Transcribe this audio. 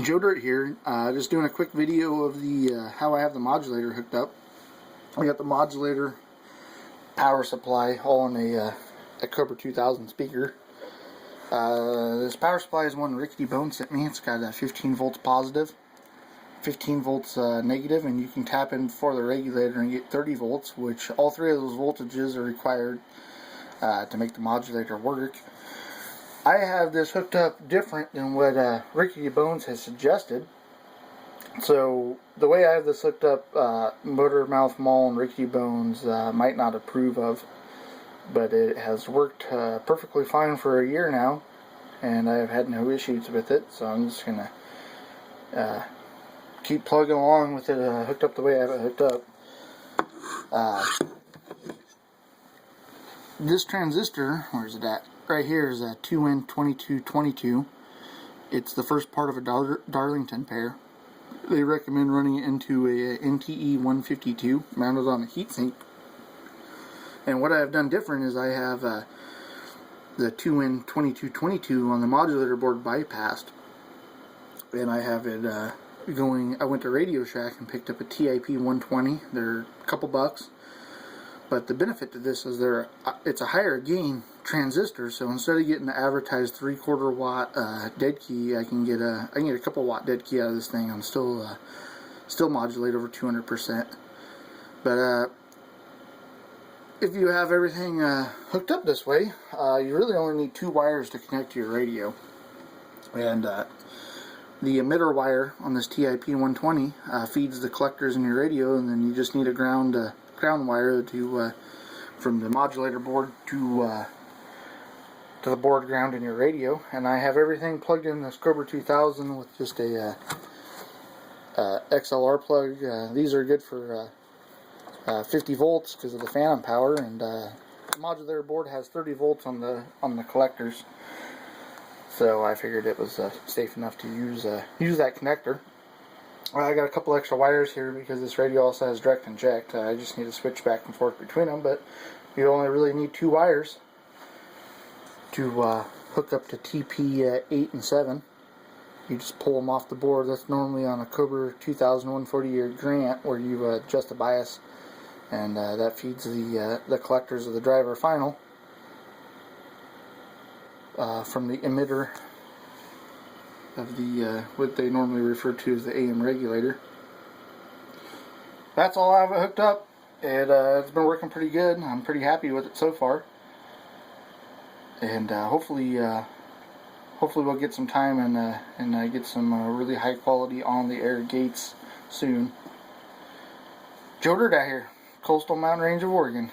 Joe Dirt here, just doing a quick video of the how I have the modulator hooked up. I got the modulator power supply all on a Cobra 2000 speaker. This power supply is one Rickety Bone sent me. It's got 15 volts positive, 15 volts negative, and you can tap in before the regulator and get 30 volts, which all three of those voltages are required to make the modulator work. I have this hooked up different than what Rickety Bones has suggested. So the way I have this hooked up, Motor Mouth Mall and Rickety Bones might not approve of, but it has worked perfectly fine for a year now, and I have had no issues with it. So I'm just gonna keep plugging along with it hooked up the way I have it hooked up. This transistor, where's it at? Right here is a 2N2222. It's the first part of a Darlington pair. They recommend running it into a NTE 152 mounted on a heatsink. And what I have done different is I have the 2N2222 on the modulator board bypassed, and I have it going. I went to Radio Shack and picked up a TIP 120. They're a couple bucks. But the benefit to this is it's a higher gain transistor, so instead of getting the advertised 3/4 watt dead key, I can get a couple watt dead key out of this thing. I'm still modulate over 200%. But if you have everything hooked up this way, you really only need 2 wires to connect to your radio. And the emitter wire on this TIP 120 feeds the collectors in your radio, and then you just need a ground wire to from the modulator board to the board ground in your radio. And I have everything plugged in this Cobra 2000 with just a XLR plug. These are good for 50 volts because of the phantom power, and the modulator board has 30 volts on the collectors. So I figured it was safe enough to use that connector. I got a couple extra wires here because this radio also has direct inject. I just need to switch back and forth between them, but you only really need 2 wires to hook up to TP 8 and 7. You just pull them off the board. That's normally on a Cobra 2000 140-year Grant, where you adjust the bias, and that feeds the collectors of the driver final from the emitter of the what they normally refer to as the AM regulator. That's all I have it hooked up. It's been working pretty good. I'm pretty happy with it so far, and hopefully we'll get some time and get some really high quality on the air gates soon. Joe Dirt out here, Coastal Mountain Range of Oregon.